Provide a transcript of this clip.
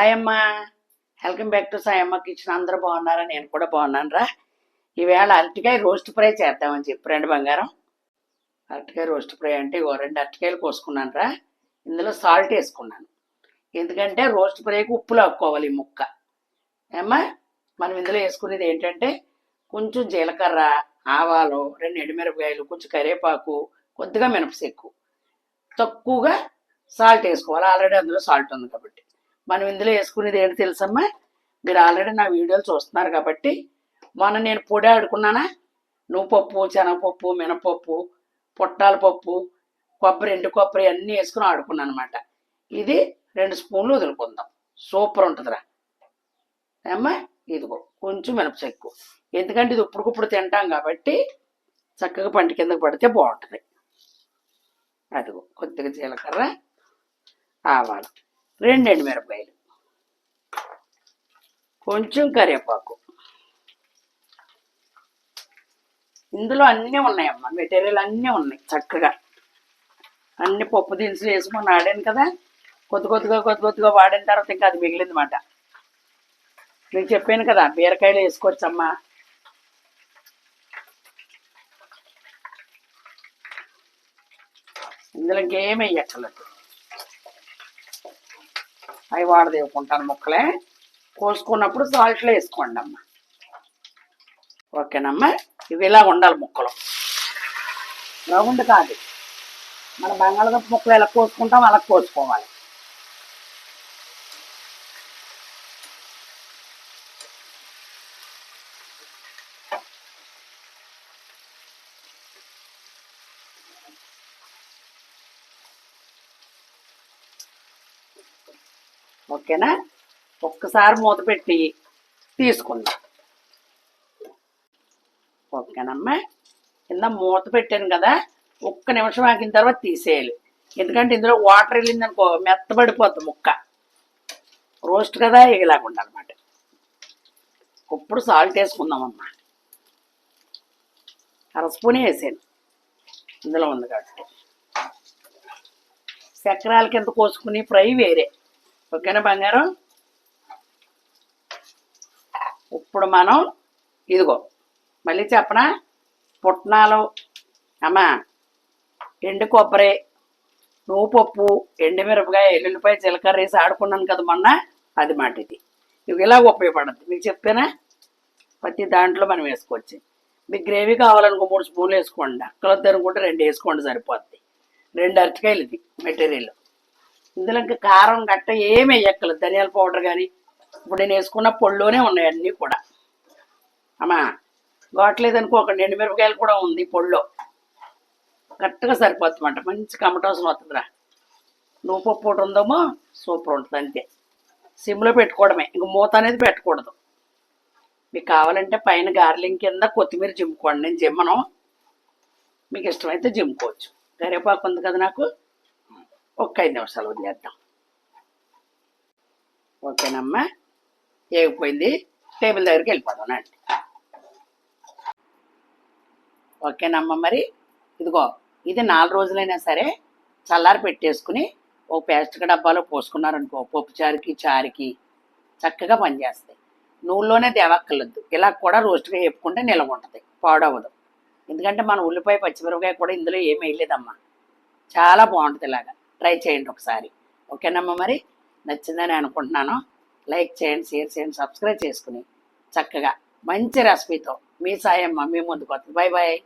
Sayamma, welcome back to Sayamma kitchen. అందరూ బాగున్నారా? నేను కూడా బాగున్నాను రా. ఈవేళ అరటికాయ రోస్ట్ ఫ్రై చేద్దామని చెప్పారండి బంగారం. అరటికాయ రోస్ట్ ఫ్రై అంటే 2 అరటికాయలు కోసుకున్నాను రా. ఇందులో సాల్ట్ వేసుకున్నాను, ఎందుకంటే రోస్ట్ ఫ్రైకి ఉప్పు లాక్కోవాలి ఈ ముక్క. ఏమ్మా, మనం ఇందులో వేసుకునేది ఏంటంటే కొంచెం జీలకర్ర, ఆవాలు, 2 ఎండుమిరపకాయలు, కొంచెం కరివేపాకు, కొద్దిగా మినపసెక్కు, తక్కువగా సాల్ట్ వేసుకోవాలి. ఆల్రెడీ అందులో సాల్ట్ ఉంది కాబట్టి. మనం ఇందులో వేసుకునేది ఏంటి తెలుసమ్మా? మీరు ఆల్రెడీ నా వీడియోలు చూస్తున్నారు కాబట్టి, మొన్న నేను పొడి ఆడుకున్నానా, నువ్వుపప్పు, శనగపప్పు, మినపప్పు, పుట్టాల పప్పు, కొబ్బరి, ఎండు కొబ్బరి అన్నీ వేసుకుని ఆడుకున్నాను అనమాట. ఇది 2 స్పూన్లు వదులుకుందాం, సూపర్ ఉంటుందిరా. ఏమ్మా, ఇదిగో కొంచెం మినపచెక్కు, ఎందుకంటే ఇది ఇప్పుడుకిప్పుడు తింటాం కాబట్టి చక్కగా పంట కిందకు పడితే బాగుంటుంది. అదిగో కొద్దిగా జీలకర్ర, ఆవాలు, 2 ఎండుమిరపకాయలు, కొంచెం కరివేపాకు. ఇందులో అన్నీ ఉన్నాయమ్మా, మెటీరియల్ అన్నీ ఉన్నాయి చక్కగా. అన్ని పప్పు దినుసులు వేసుకొని ఆడాను కదా, కొద్ది కొద్దిగా వాడిన తర్వాత ఇంకా అది మిగిలింది మాట. మీకు చెప్పాను కదా, బీరకాయలు వేసుకోవచ్చమ్మా. ఇందులో ఇంకేమి వేయక్కర్లేదు, అవి వాడదేవుకుంటాను. ముక్కలే కోసుకున్నప్పుడు సాల్ట్లో వేసుకోండి అమ్మ. ఓకేనమ్మా, ఇవి ఇలా ఉండాలి ముక్కలు, రౌండ్ కాదు. మన బంగాళదుంప ముక్కలు ఎలా కోసుకుంటాం అలా కోసుకోవాలి. ఓకేనా? ఒక్కసారి మూత పెట్టి తీసుకుందాం. ఓకేనమ్మా, కింద మూత పెట్టాను కదా, ఒక్క నిమిషం ఆగిన తర్వాత తీసేయాలి. ఎందుకంటే ఇందులో వాటర్ వెళ్ళిందనుకో మెత్తబడిపోతుంది ముక్క. రోస్ట్ కదా, ఇలాగ ఉండాలన్నమాట. ఇప్పుడు సాల్ట్ వేసుకుందామమ్మా. 1/2 స్పూనే వేసాను, ఇందులో ఉంది కాబట్టి. చక్రాల కింద కోసుకుని ఫ్రై వేరే. ఓకేనా బంగారం? ఇప్పుడు మనం ఇదిగో మళ్ళీ చెప్పనా, పుట్నాలు అమ్మా, ఎండు కొబ్బరి, నువ్వుపప్పు, ఎండుమిరపకాయ, ఎల్లుల్లిపాయ, జీలకర్ర వేసి ఆడుకున్నాను కదా మొన్న, అది మాట ఇది. ఇవి ఇలా ఉపయోగపడుతుంది. మీకు చెప్పానా, ప్రతి దాంట్లో మనం వేసుకోవచ్చు. మీకు గ్రేవీ కావాలనుకో 3 స్పూన్లు వేసుకోండి, అక్కలొద్దు అనుకుంటే 2 వేసుకోండి సరిపోద్ది. 2 అరటికాయలు ఇది మెటీరియల్. ఇందులో ఇంకా కారం గట్ట ఏమి వేయక్కర్లేదు, ధనియాల పౌడర్ కానీ. ఇప్పుడు నేను వేసుకున్న పొడిలోనే ఉన్నాయి అన్నీ కూడా. అమ్మా, గోట్లేదనుకో 1 ఎండుమిరపకాయలు కూడా ఉంది పొడిలో, కరెక్ట్గా సరిపోతుందన్నమాట. మంచి కమటోసం వస్తుందిరా. నువ్వుపప్పు ఒకటి ఉందేమో సూపర్ ఉంటుంది. అంతే, సిమ్లో పెట్టుకోవడమే, ఇంక మూత అనేది పెట్టకూడదు. మీకు కావాలంటే పైన గార్లింగ్ కింద కొత్తిమీర జిమ్ముకోండి, నేను జిమ్మను. మీకు ఇష్టమైతే జిమ్ముకోవచ్చు. కరివేపాకు ఉంది కదా నాకు, ఒక 5 నిమిషాలు వదిలేద్దాం. ఓకేనమ్మా, ఏగిపోయింది. టేబుల్ దగ్గరికి వెళ్ళిపోదాం అండి. ఓకేనమ్మా, మరి ఇదిగో ఇది 4 రోజులైనా సరే చల్లారి పెట్టేసుకుని ఒక ప్లాస్టిక్ డబ్బాలో పోసుకున్నారనుకో, పప్పు చారుకి చక్కగా పనిచేస్తాయి. నూనెలోనే తేవక్కర్లేదు, ఇలా కూడా రోస్ట్గా వేపుకుంటే నిల్వ ఉంటుంది, పాడవదు. ఎందుకంటే మన ఉల్లిపాయ, పచ్చిమిరపకాయ కూడా ఇందులో ఏమి వేయలేదమ్మా. చాలా బాగుంటుంది. ఇలాగా ట్రై చేయండి ఒకసారి. ఓకేనమ్మా, మరి నచ్చిందని అనుకుంటున్నాను. లైక్ చేయండి, షేర్ చేయండి, సబ్స్క్రైబ్ చేసుకుని చక్కగా మంచి రెసిపీతో మీ సాయమ్మ మీ ముందుకు వస్తుంది. Bye bye.